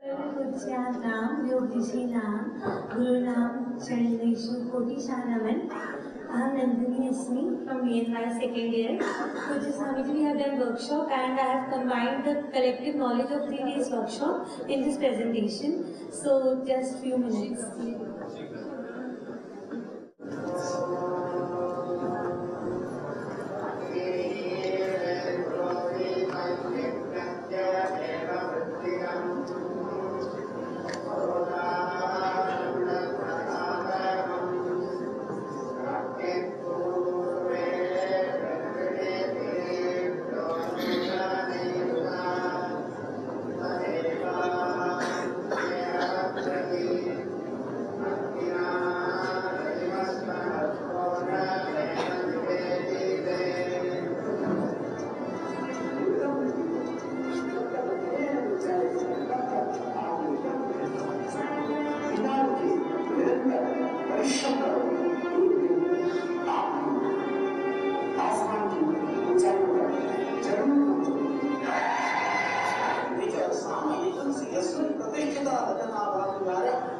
नाम योगीशी नाम गुरुनाम शरणेषु कोटिशः नमन. I'm Nandini Asmi from BNY second year. So just Swamiji, we have done workshop and I have combined the collective knowledge of 3 days workshop in this presentation. So just few minutes.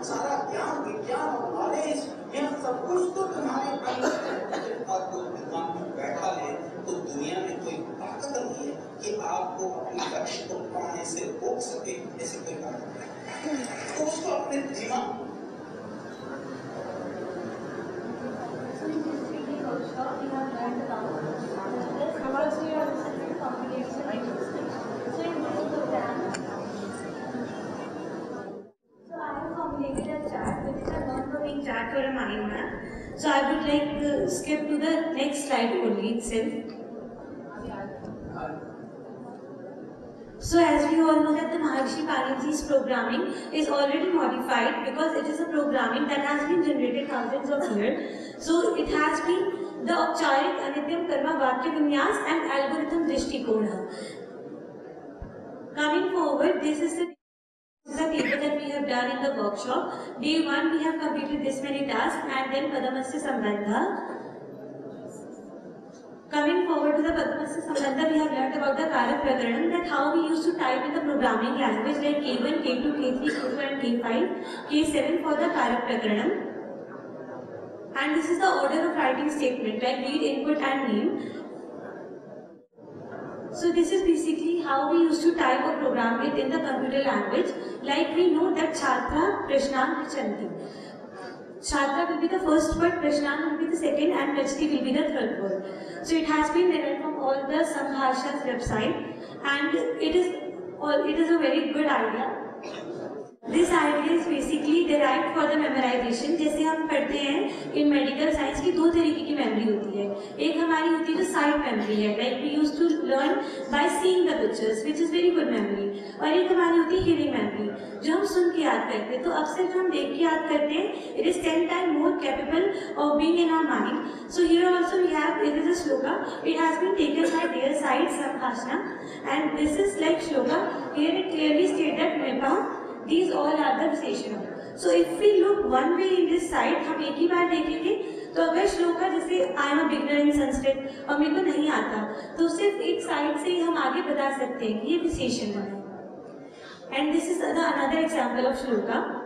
सारा ज्ञान विज्ञान और knowledge यह सब कुछ तो तुम्हारे और दिमाग में बैठा ले तो दुनिया में कोई ताकत नहीं है कि आपको अपने लक्ष्य को पाने से रोक सके. ऐसे कोई बात नहीं. तो उसको अपने दिमाग chart for a mind map. So I would like to skip to the next slide only itself. So as we all know that the Maharishi Panitji's programming is already modified because it is a programming that has been generated thousands of years. So it has been the Aupcharik Anityam Karma Vakya Vinyas and algorithm Drishtikona. Coming forward, this is the paper that we have done in the workshop. Day 1 we have completed this many tasks and then Padamasya Sambandha. Coming forward to the Padamasya Sambandha, we have learned about the Karak Prakaranam, that how we used to type in the programming language like K1, K2, K3, K4 and K5, K7 for the Karak Prakaranam. And this is the order of writing statement like read, input and name. So this is basically how we used to type or program it in the computer language. Like we know that Chhatra, Prashnan, Prachanti. Chhatra will be the first word, Prashnan will be the second and Prachati will be the third word. So it has been derived from all the Samghasha's website and it is a very good idea. This idea is basically derived for the memorization. जैसे हम पढ़ते हैं in medical science की 2 तरीके की memory होती है. एक हमारी होती है जो side memory है, like we used to learn by seeing the pictures, which is very good memory. और एक हमारी होती है hearing memory, जो हम सुन के याद करते हैं. तो अक्सर जो हम देख के याद करते हैं, it is 10 times more capable of being in our mind. So here also we have, it is a shloka. It has been taken by their side Samghashna, and this is like shloka. Here it clearly states that Nipa. These all are the विशेषण. So if we look one way in this side, हम एक ही बार देखेंगे तो अगर श्लोका जैसे I am a beginner in Sanskrit और मेरे को नहीं आता तो सिर्फ एक साइड से ही हम आगे बता सकते हैं कि ये विशेषण है. And this is another example of shloka.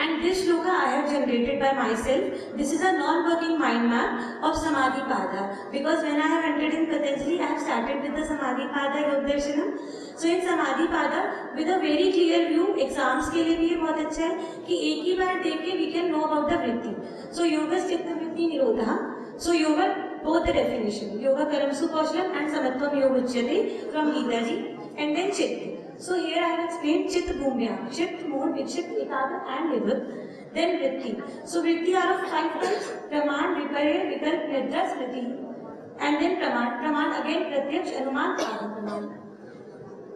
And this shloka I have generated by myself. This is a non-working mind map of Samadhi Pada. Because when I have entered in Patanjali, I have started with the Samadhi Pada Yog Darshanam. So in Samadhi Pada, with a very clear view, exams के लिए भी ये बहुत अच्छा है कि एक ही बार देख के we can know about the vritti. So yoga chitta vritti nirodha. So yoga, both the definition. Yoga karamsu kaushalam and samatvam yoga uchyate from Gita ji. And then chitta. So here I have explained Chitta Bhumya, Chitta, Mood, Vikshit, Ekada and Vivut. Then Vritti. So Vritti are of 5 types: Praman, Viparya, Vikalp, Nidra, Smriti. And then Praman. Praman again Pratyaksh, Anuman, Praman.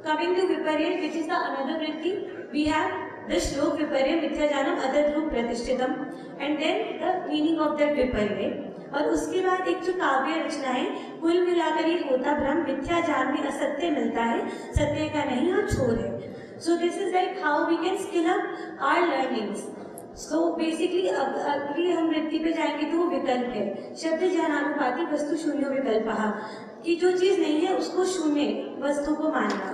Coming to Viparya, which is the another Vritti, we have the Shlok Viparya, Mithya Janam, Adadrup Pratishtitam. And then the meaning of that Viparya. और उसके बाद एक जो काव्य रचना है, कुल मिलाकर ये होता भ्रम, मिथ्या जान में असत्य मिलता है, सत्य का नहीं और छोर है. So this is like how we can skill up our learnings. So basically अगली हम वृत्ति पे जाएंगे तो वो विकल्प है. शब्द ज्ञानानुपाती वस्तु शून्य विकल्पः, कि जो चीज नहीं है उसको शून्य वस्तु को मानना.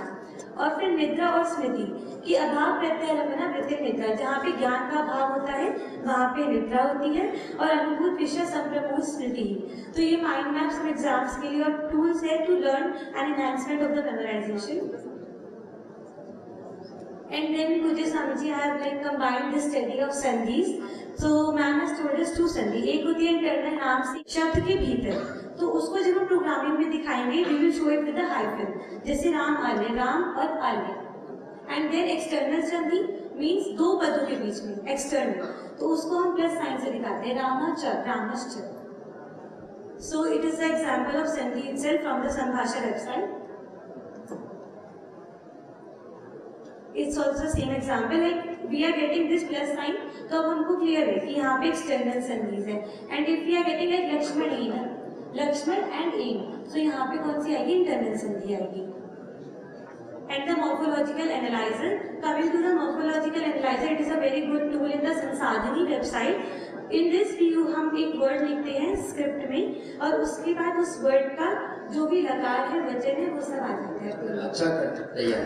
और फिर निद्रा और स्मृति की अभाव प्रत्यय प्रत्यय निद्रा, जहाँ पे ज्ञान का अभाव होता है वहाँ पे निद्रा होती है, और अनुभूत विषय संप्रमोद स्मृति। तो ये माइंड मैप्स एग्जाम्स के लिए और टूल्स है to learn and enhancement of the memorisation. And then Pujya Swamiji have like combined the study of sandhis. So ma'am has told us two sandhi. एक होती है internal नाम से शब्द के भीतर, तो उसको जब हम प्रोग्रामिंग में दिखाएंगे we will show it with the hyphen, जैसे राम आले, राम और आले। And then external sandhi means दो पदों के बीच में external, तो उसको हम प्लस साइन से दिखाते हैं, रामाच, रामश्च। So it is the example of sandhi itself from the Sanbhasha website. It's also the same example, like we are getting this plus sign, तो अब हमको क्लियर है कि यहाँ पे एक्सटर्नल संधिज है। And if we are getting like Lakshman N, Lakshman and N, तो यहाँ पे कौन सी आएगी? इंटरनल संधि आएगी। And the morphological analyser, coming to the morphological analyser, it is a very good tool in the Samsadhani website. In this view हम एक वर्ड लिखते हैं स्क्रिप्ट में, और उसके बाद उस वर्ड का जो भी लकार है, वचन है, वो सब आ जाता है। अच्छा करते तैयार।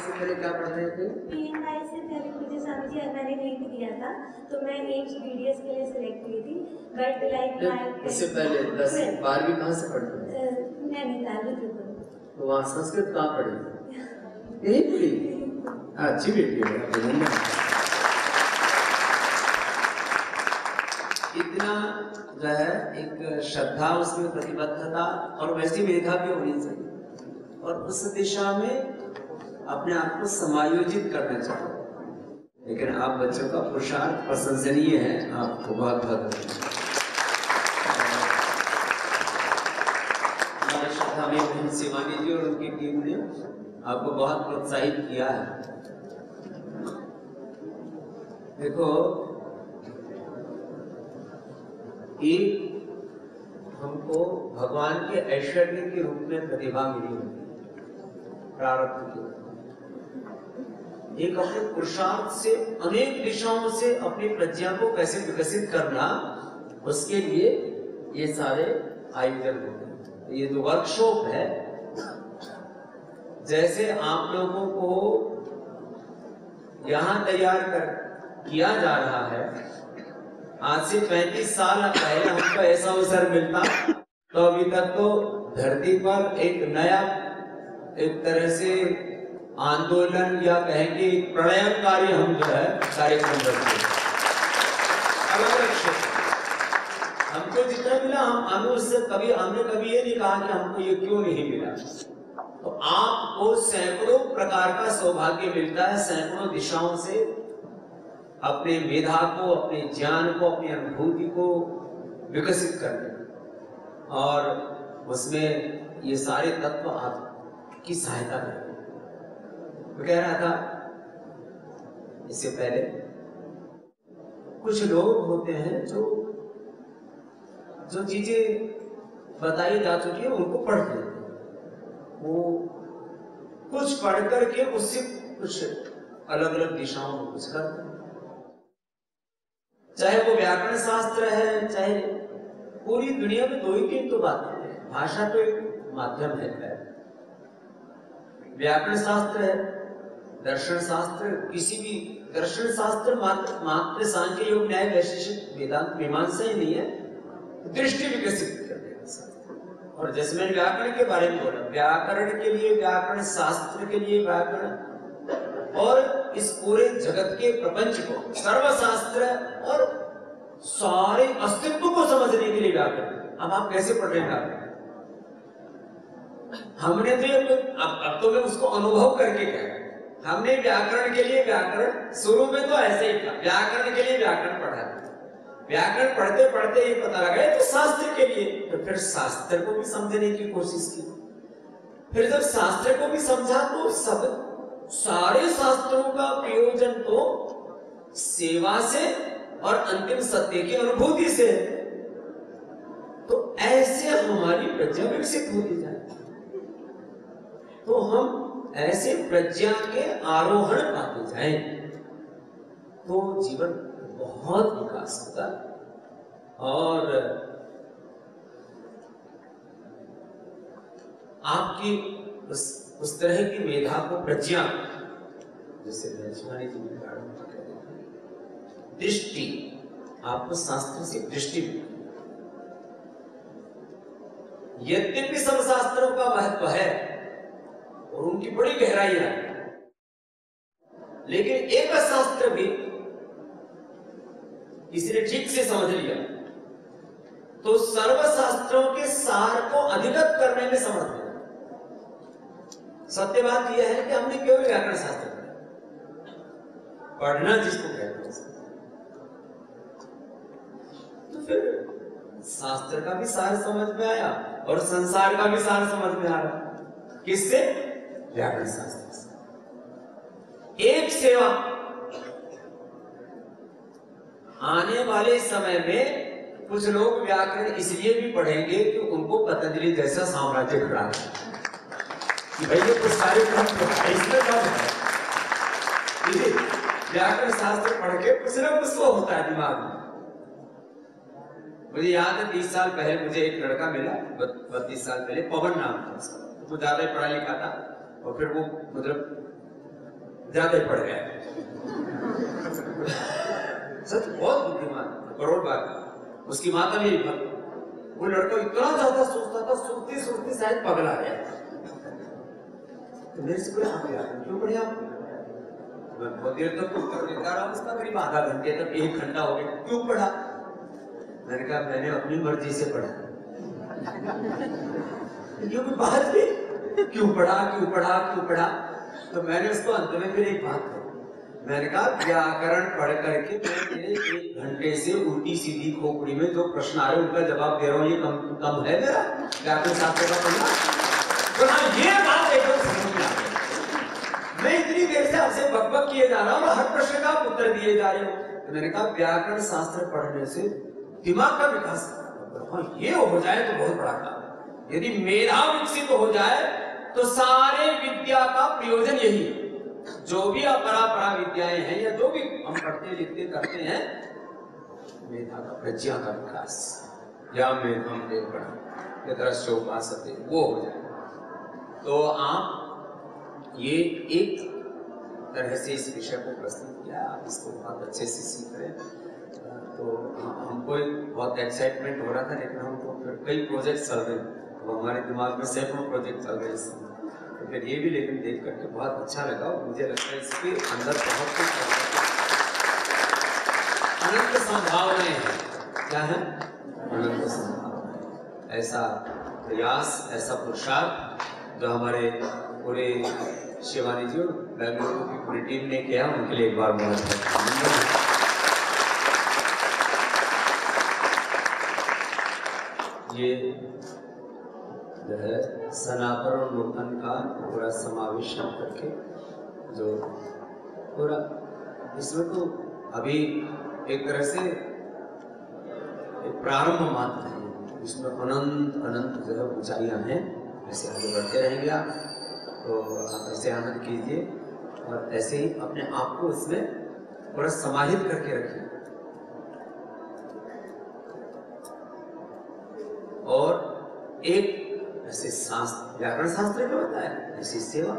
से पहले क्या पढ़ रहे थे? PNY से पहले मुझे स्वामी जी मैंने नीट दिया था, तो मैं एक BDS के लिए सिलेक्ट हुई थी, बट लाइक माय इससे पहले 10-12वीं कहाँ से पढ़ते थे? नैनीताल में। तो वहाँ संस्कृत कहाँ पढ़ी? यही पढ़ी। अच्छी बेटी है, धन्यवाद। इतना जो है एक श्रद्धा, उसमें प्रतिबद्धता और वैसी मेधा भी होनी चाहिए, और उस दिशा में अपने आप को समायोजित करना चाहिए। लेकिन आप बच्चों का पुरुषार्थ प्रशंसनीय है, आपको बहुत बहुत हमारे श्रद्धा में बहन शिवानी जी और उनकी टीम ने आपको बहुत प्रोत्साहित किया है। देखो, एक हमको भगवान के ऐश्वर्य के रूप में प्रतिभा मिली होती, प्रारब्ध की। एक अपने पुरुषार्थ से अनेक दिशाओं से अपनी प्रज्ञा को कैसे विकसित करना, उसके लिए ये सारे आयोजन होते हैं। ये जो वर्कशॉप है, जैसे आप लोगों को यहाँ तैयार किया जा रहा है, आज से 35 साल पहले हमको ऐसा अवसर मिलता तो अभी तक तो धरती पर एक नया, एक तरह से आंदोलन या कहेंगे प्रणयनकारी हम जो है कार्यक्रम करते हैं। हमको जितना मिला, हमें उससे हमने कभी ये नहीं कहा कि हमको ये क्यों नहीं मिला। तो आपको सैकड़ों प्रकार का सौभाग्य मिलता है, सैकड़ों दिशाओं से अपने मेधा को, अपने ज्ञान को, अपनी अनुभूति को विकसित करने, और उसमें ये सारे तत्व आपकी सहायता करेंगे। मैं कह रहा था इससे पहले, कुछ लोग होते हैं जो चीजें बताई जा चुकी है उनको पढ़ते हैं, वो कुछ पढ़ करके उससे कुछ अलग अलग दिशाओं में कुछ करते हैं। चाहे वो व्याकरण शास्त्र है, चाहे पूरी दुनिया में 2 ही 3 तो बातें हैं। भाषा तो एक माध्यम है, व्याकरण शास्त्र है, दर्शन शास्त्र, किसी भी दर्शन शास्त्र मात्र सांख्य योग न्याय वैशेषिक वेदांत मीमांसा ही नहीं है, दृष्टि विकसित करने का। और जैसे मैंने व्याकरण के बारे में बोला, व्याकरण के लिए व्याकरण, शास्त्र के लिए व्याकरण, और इस पूरे जगत के प्रपंच को, सर्वशास्त्र और सारे अस्तित्व को समझने के लिए व्याकरण। अब आप कैसे पढ़ रहे हैं व्याकरण? हमने तो अब तो मैं उसको अनुभव करके कहा, हमने व्याकरण के लिए व्याकरण, शुरू में तो ऐसे ही था, व्याकरण के लिए व्याकरण पढ़ा, व्याकरण पढ़ते पढ़ते ये पता लगा तो शास्त्र के लिए, तो फिर शास्त्र को भी समझने की कोशिश की। फिर जब शास्त्र को भी समझा तो सब सारे शास्त्रों का प्रयोजन तो सेवा से और अंतिम सत्य की अनुभूति से, तो ऐसे हमारी प्रज्ञा विकसित होती जाए, तो हम ऐसे प्रज्ञा के आरोहण पाते जाएं, तो जीवन बहुत विकास होगा। और आपकी उस तरह की मेधा को, प्रज्ञा, जैसे शिवानी जी ने दृष्टि, आपको शास्त्र से दृष्टि मिली। यद्यपि सब शास्त्रों का महत्व है और उनकी बड़ी गहराइयां है, लेकिन एक शास्त्र भी किसी ने ठीक से समझ लिया तो सर्वशास्त्रों के सार को अधिगत करने में समर्थ है। सत्य बात यह है कि हमने केवल व्याकरण शास्त्र पढ़ना जिसको कहते हैं, तो फिर शास्त्र का भी सार समझ में आया और संसार का भी सार समझ में आ रहा। किससे? व्याकरण शास्त्र से। एक सेवा आने वाले समय में कुछ लोग व्याकरण इसलिए भी पढ़ेंगे कि उनको पतंजलि जैसा साम्राज्य खड़ा है कि भाई ये कुछ सारे व्याकरण शास्त्र पढ़ के कुछ ना कुछ तो होता है दिमाग में। मुझे याद है 30 साल पहले मुझे एक लड़का मिला, 32 साल पहले, पवन नाम था उसका। वो ज्यादा ही पढ़ा लिखा था और फिर वो मतलब ज्यादा ही पढ़ गया। सच, बहुत बुद्धिमान, करोड़ बात। उसकी माता मेरी भक्त। वो लड़का इतना ज्यादा सोचता था, सोचते सोचते शायद पगला गया। तो मेरे से बोला, आप व्याकरण क्यों पढ़े? आप मैं बहुत देर तक उत्तर देता रहा, उसका करीब आधा घंटे तक 1 घंटा हो गया। क्यों पढ़ा? मैंने कहा मैंने अपनी मर्जी से पढ़ा। ये कोई बात नहीं, क्यों पढ़ा क्यों पढ़ा क्यों पढ़ा? तो मैंने उसको अंत में फिर एक बात कही। मैंने कहा व्याकरण पढ़ करके मैं 1 घंटे से उल्टी सीधी खोपड़ी में जो प्रश्न आ रहे उनका जवाब दे रहा हूँ, ये कम है मेरा व्याकरण शास्त्र का पढ़ना? तो हाँ, ये बात एकदम समझ में आ गई। मैं इतनी देर से आपसे बकबक किए जा रहा हूँ और हर प्रश्न का आप उत्तर दिए जा रहे हो। तो मैंने कहा व्याकरण शास्त्र पढ़ने से दिमाग का विकास, हाँ, ये हो जाए तो बहुत बड़ा काम। यदि मेधा विकसित हो जाए तो सारे विद्या का प्रयोजन यही है। जो भी अपरा विद्याएं हैं या जो भी हम पढ़ते लिखते करते हैं, मेधा का, प्रज्ञा का विकास, या मेधम देवगणं यदृश्यो उपासते, वो हो जाए। तो आप ये एक तरह से इस विषय को प्रस्तुत किया, आप इसको बहुत अच्छे से सीख रहे हैं। तो हमको बहुत एक्साइटमेंट हो रहा था, लेकिन हमको फिर कई प्रोजेक्ट चल रहे हैं, तो हमारे दिमाग में सैकड़ों प्रोजेक्ट चल रहे हैं इस समय। तो फिर ये भी लेकिन देख करके बहुत अच्छा लगा और मुझे लगता है इसके अंदर बहुत कुछ अनंत संभावनाएं हैं। क्या है? अनंत संभावनाएं। ऐसा प्रयास, ऐसा पुरुषार्थ जो हमारे पूरे शिवानी जी और बेंगलुरु की पूरी टीम ने किया, उनके लिए एक बार बहुत ये जो है सनातन और नूतन का पूरा समावेशन करके जो पूरा, इसमें तो अभी एक तरह से एक प्रारंभ मात्र है, इसमें अनंत अनंत जो है ऊंचाइयां हैं। ऐसे आगे बढ़ते रहेंगे आप, तो आप ऐसे आनंद कीजिए और ऐसे ही अपने आप को इसमें पूरा समाहित करके रखिए। और एक ऐसे शास्त्र, व्याकरण शास्त्र क्या होता है? ऐसी सेवा,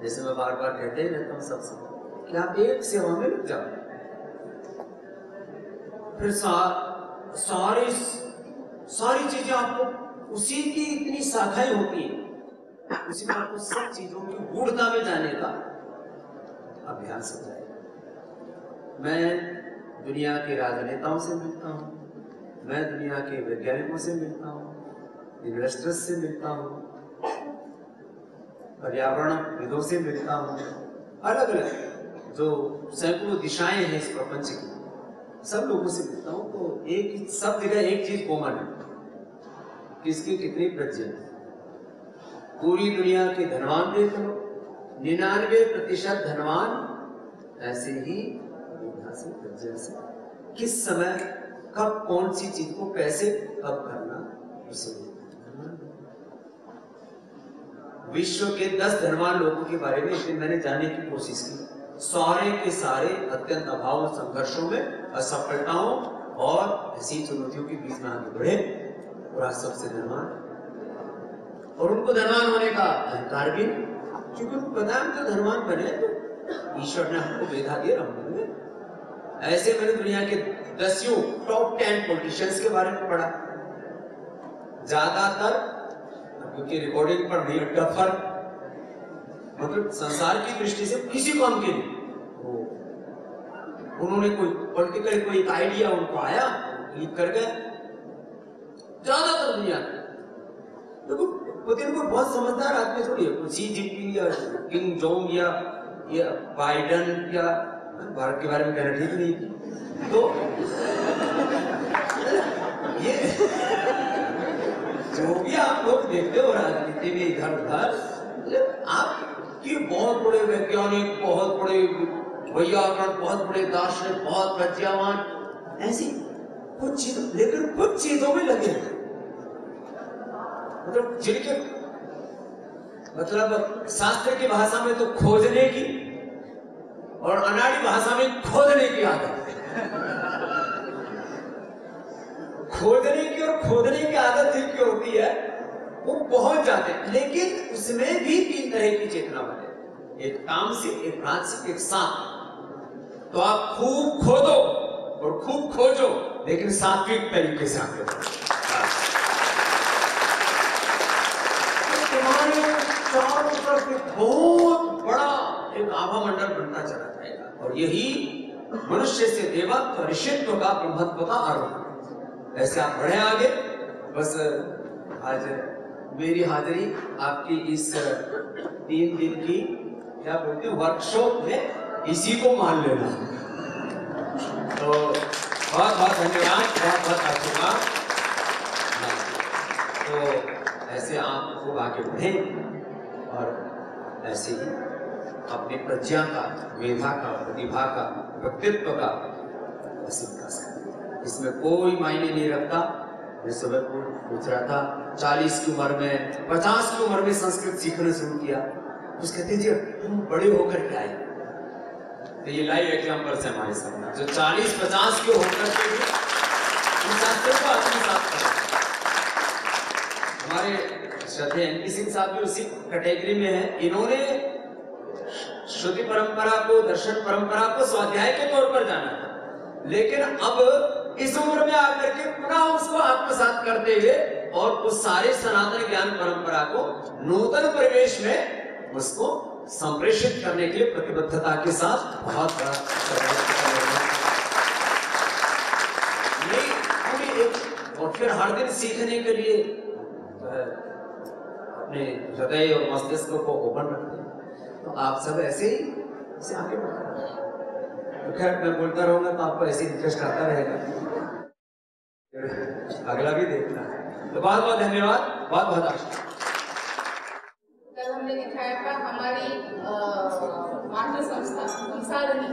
जैसे मैं बार बार कहते ही रहता हूँ सबसे कि आप एक सेवा में लग जाओ, फिर सारी चीजें आपको, उसी की इतनी शाखाएं होती हैं, उसी में आपको सब चीजों की गूढ़ता में जाने का अभ्यास हो जाएगा। मैं दुनिया के राजनेताओं से मिलता हूँ, मैं दुनिया के वैज्ञानिकों से मिलता हूँ, इन्वेस्टर्स से मिलता हूँ, पर्यावरण विदों से मिलता हूँ, अलग अलग जो सैकड़ों दिशाएं हैं इस प्रपंच की, सब लोगों से मिलता हूँ। तो एक सब जगह एक चीज कॉमन है, किसकी कितनी प्रज्ञा। पूरी दुनिया के धनवान देख लो, 99% धनवान ऐसे ही मेधा से, प्रज्ञा से, किस समय कब कौन सी चीज को कैसे कब करना, उसे। विश्व के 10 धनवान लोगों के बारे में एक दिन मैंने जानने की कोशिश की। सारे के सारे अत्यंत अभाव और संघर्षों में, असफलताओं और ऐसी चुनौतियों के बीच में आगे बढ़े, और आज सबसे धनवान और उनको धनवान होने का अहंकार भी, क्योंकि उनको पता है हम तो धनवान बने तो ईश्वर ने हमको भेजा दिया हमने। ऐसे मैंने दुनिया के 10 टॉप 10 पॉलिटिशियंस के बारे में पढ़ा, ज्यादातर क्योंकि रिकॉर्डिंग पर नहीं डफर, मतलब संसार की दृष्टि से किसी काम के लिए उन्होंने कोई पॉलिटिकल कोई एक आइडिया उनको आया, लीक कर गए ज्यादातर दुनिया। देखो पुतिन को बहुत समझदार आदमी थोड़ी है, शी जिनपिंग या किंग जोंग या बाइडन या भारत के बारे में कहना ठीक नहीं, तो ये जो भी आप लोग देखते हो राजनीति में इधर उधर, आपके बहुत बड़े वैज्ञानिक, बहुत बड़े वैयाकरण, बहुत बड़े दार्शनिक, बहुत प्रज्ञावान, ऐसी कुछ चीज, लेकिन कुछ चीजों में लगे, मतलब जिनके मतलब शास्त्र की भाषा में तो खोजने की और अनाड़ी भाषा में खोदने की आदत है। खोदने की और खोदने की आदत ही क्यों होती है, वो पहुंच जाते हैं, लेकिन उसमें भी 3 तरह की चेतना बने, एक तामसिक, एक राजसिक, एक सात्विक। तो आप खूब खोदो और खूब खोजो, लेकिन सात्विक तरीके से आगे बढ़ो। तुम्हारे चारों तरफ एक बहुत बड़ा एक आभा मंडल बनता चला जाएगा, और यही मनुष्य से देवत्व, ऋषित्व का, ब्रह्मत्व का आरोहण। ऐसे आप बढ़े आगे। बस आज मेरी हाजिरी आपकी इस 3 दिन की क्या बोलते हैं वर्कशॉप में इसी को मान लेना। तो बहुत बहुत धन्यवाद, बहुत बहुत आशीर्वाद। तो ऐसे आप खूब आगे बढ़े और ऐसे ही अपनी प्रज्ञा का, मेधा का, प्रतिभा का, व्यक्तित्व का विकास करें। इसमें कोई मायने नहीं रखता। मैं सुबह पूछ रहा था, 40 की उम्र में, 50 की उम्र में संस्कृत सीखना शुरू किया, तो कहते जी हम बड़े होकर के आए। तो ये लाइव एग्जाम्पल्स है हमारे सामने, जो 40-50 के होकर के शास्त्रों को आत्मसात करें। हमारे श्रद्धेय एनपी सिंह साहब भी उसी कैटेगरी में है। इन्होंने श्रुति परंपरा को, दर्शन परंपरा को स्वाध्याय के तौर पर जाना था, लेकिन अब इस उम्र में आकर के पुनः उसको आत्मसात करते हुए और उस सारे सनातन ज्ञान परंपरा को नूतन परिवेश में उसको संप्रेषित करने के लिए प्रतिबद्धता के साथ बहुत बड़ा और फिर हर दिन सीखने के लिए अपने हृदय और मस्तिष्क को ओपन रखते हैं। तो आप सब ऐसे ही इसे आगे बढ़ते हैं। तो खैर मैं बोलता रहूंगा तो आपको ऐसे इंटरेस्ट आता रहेगा, अगला भी देखना है। तो बहुत बहुत धन्यवाद, बहुत बहुत आशीर्वाद। कल हमने दिखाया था हमारी मातृ संस्था संसारणी,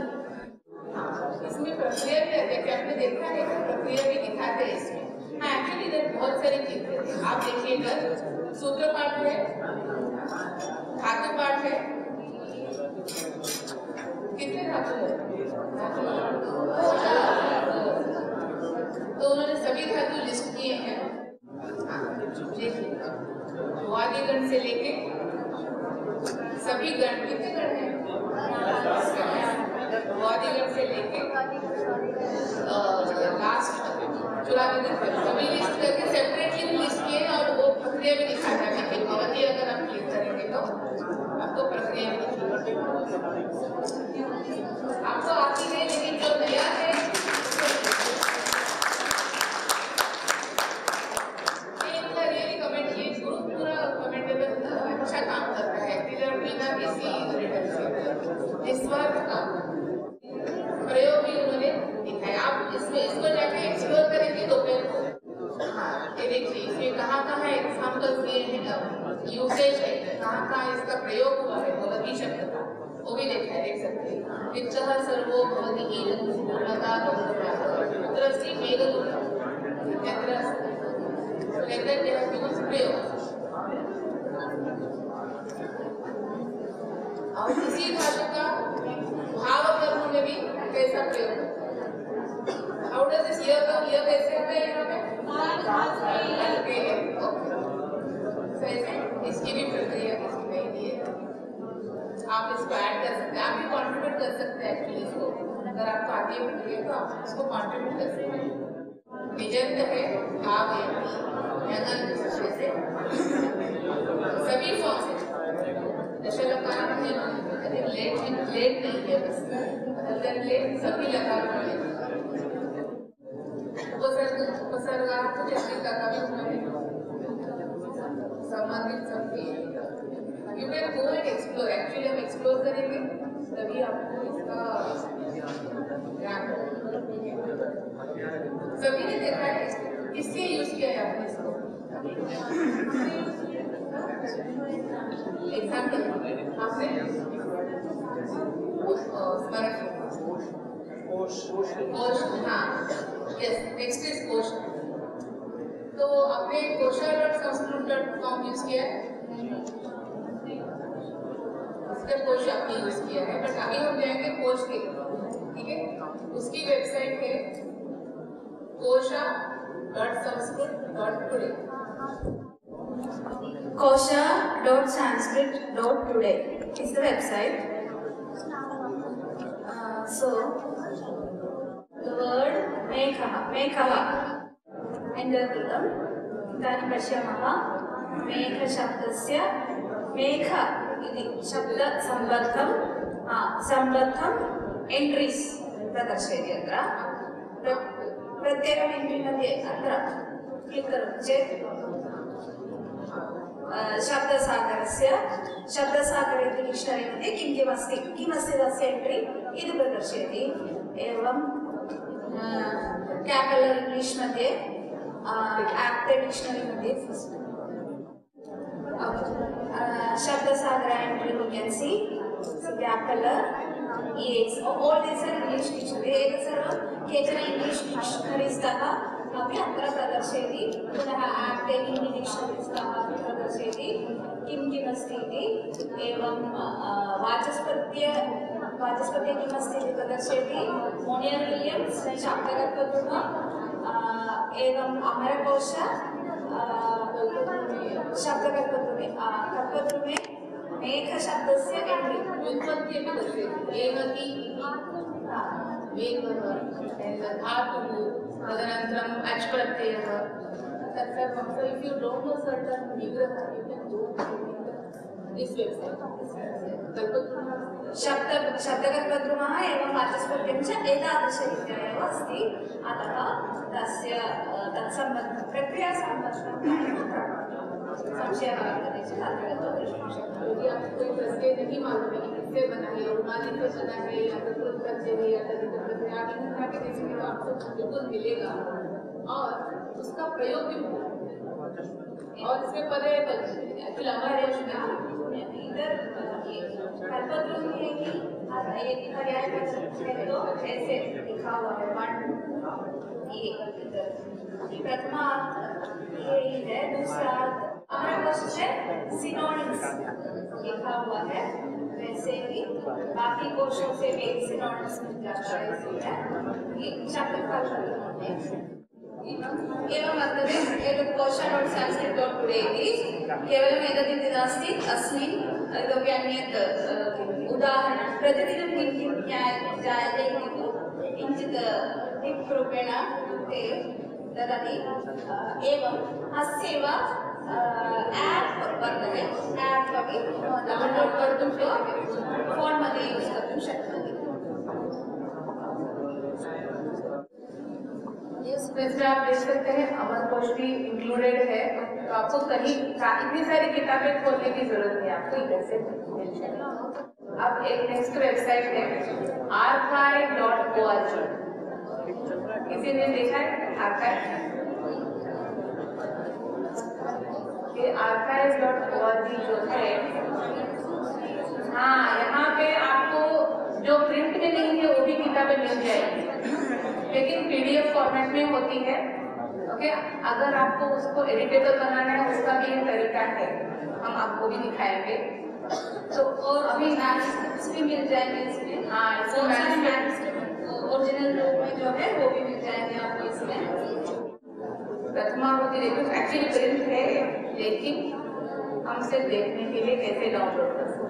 इसमें प्रक्रिया भी है, क्या आपने देखा है कि प्रक्रिया भी दिखाते हैं इसमें। हाँ एक्चुअली इधर बहुत सारी चीजें आप देखिएगा, सूत्र पाठ है, धातु पाठ है, कितने धातु है? तो उन्होंने सभी धातु लिस्ट किए हैं। देखिए वादिगण से लेके सभी गण, कितने गण हैं? वादिगण से लेके लास्ट चुरादिगण तक सभी लिस्ट करके सेपरेटली लिस्ट किए हैं, और वो प्रक्रिया भी दिखाता है कि भगवती अगर आप क्लिक करेंगे तो आपको प्रक्रिया भी आपको आती है, लेकिन जो नया है इनका रियली कमेंट, ये ग्रुप पूरा कमेंटेबल अच्छा काम कर रहा है बिना किसी निस्वार्थ काम। प्रयोग भी उन्होंने दिखाया, आप इसको जाके एक्सप्लोर करेंगे दोपहर को। ये देखिए इसमें कहाँ एग्जाम्पल्स दिए हैं, यूसेज है, कहाँ इसका प्रयोग हुआ है, भगवती शब्द का वो भी देखा है, देख सकते हैं। विच्चः सर्वो भवति ईदं पूर्णता पुत्रस्य मेघदूतं यत्र लेकर देहत्वं प्रयोग। और इसी धातु का भाव कर्म में भी कैसा प्रयोग, how does this here come, here कैसे आता है यहाँ पे? सकते हैं एक्चुअली इसको, अगर आपको आगे है तो आप उसको कंट्रीब्यूट कर सकते हैं। निजंत है, भाव है, यंगन जैसे सभी फॉर्म्स है। दशलकार में लेट नहीं है, बस लेट सभी लकार में है। उपसर्गार्थ जैसे का भी संबंधित सभी है। You can go and explore, actually हम एक्सप्लोर करेंगे तभी आपको इसका ज्ञान होगा। सभी ने देखा है, किससे यूज किया है आपने इसको? एग्जाम्पल आपने स्मरण, कोश, हाँ, यस, नेक्स्ट इज कोश। तो आपने koshar.sanskrit.com यूज किया है, इसका कोश आपने यूज किया है, बट अभी हम जाएंगे कोश के, ठीक है? उसकी वेबसाइट है kosha.sanskrit.today। kosha.sanskrit.today is the website. So the word mekha enter कृतम्, इदानीं पश्यामः मेघशब्दस्य मेघ इति शब्दसम्बद्धं एण्ट्रीस् प्रदर्शयति। अत्र प्रत्येकम् एण्ट्री मध्ये अत्र क्लिक् करोति चेत् शब्दसागर इति डिक्षनरी मध्ये किमस्ति तस्य एण्ट्री इति प्रदर्शयति। एवं कैपलर इंग्लिश मध्ये एप्टे डिक्षनरी मध्ये Shabdasagar entry you can see Cappeller EX all these are English dictionary। एतत् सर्वं केचन इंग्लिश डिक्षनरीस् तः अपि अत्र प्रदर्शयति। पुनः एप्टे हिंदी डिक्षनरीस् तः अपि प्रदर्शयति किमस्ति इति। एवं वाचस्पत्य किमस्ति इति प्रदर्शयति। मोनियर विलियम्स शाब्दकल्पद्रुमः, एवं अमरकोश शब्दकल्पद्रुमे मेघशब्दस्य एण्ट्री व्युत्पत्ति अपि दर्शयति। एवति मेघः धातुः, तदनन्तरम् अच् प्रत्ययः, तत्सर्वं। So if you don't know certain vigraha, you can go to this website। शब्दकल्पद्रुमः एवं वाचस्पत्यं च एतादृशरीत्या एव अस्ति। अतः तस्य तत्सम्बद्धं प्रक्रियासम्बद्धं संशयः वर्तते चेत् अत्र गत्वा द्रष्टुं शक्नोति। यदि आपको कोई प्रत्यय नहीं मालूम है कि किससे बना है, रुमाली से बना है या तो कृत प्रत्यय है या तदित प्रत्यय, आप इन उठा के देखेंगे तो आपको बिल्कुल मिलेगा और उसका प्रयोग भी होगा। और इसमें पदे एक्चुअली हमारे इधर कल्पद्रुम है कि पर्याय है तो ऐसे लिखा हुआ है वन ये प्रथमा ये है, दूसरा हमारे कोश से सिनोनिम्स लिखा हुआ है, वैसे ही बाकी कोशों से भी सिनोनिम्स मिल जाता है। ये शब्द एवं वर्तते। एतत् kosha.sanskrit.today इति केवलम् एतदिति नास्ति, अस्मिन् इतोपि अन्यत् उदाहरणं प्रतिदिनं किं जायते इति तु किञ्चित् टिप् रूपेण ते ददाति। एवं अस्यैव ऐप् वर्तते, ऐप् अपि डौन्लोड् कर्तुं शक्यते, फोन् मध्ये यूस् कर्तुं शक्नोति। इसमें आप देख सकते हैं अमरकोश भी इंक्लूडेड है। तो आपको कहीं इतनी सारी किताबें खोलने की जरूरत नहीं, आपको इधर से मिल जाएगा। अब एक नेक्स्ट वेबसाइट है archive.org। किसी ने देखा है आर्काइव? ये archive.org जो है, हाँ, यहाँ पे आपको जो प्रिंट में नहीं है वो भी किताबें मिल जाएगी, लेकिन PDF फॉर्मेट में होती है। ओके, अगर आपको उसको एडिटेबल बनाना है उसका भी एक तरीका है, हम आपको भी दिखाएंगे। तो और अभी मैनुस्क्रिप्ट्स भी मिल जाएंगे इसमें। हाँ, इसमें ओरिजिनल रूप में जो है वो भी मिल जाएंगे आपको इसमें। प्रथमा होती है, एक्चुअली प्रिंट है, लेकिन हम सिर्फ देखने के लिए कैसे डाउनलोड कर सकते हैं।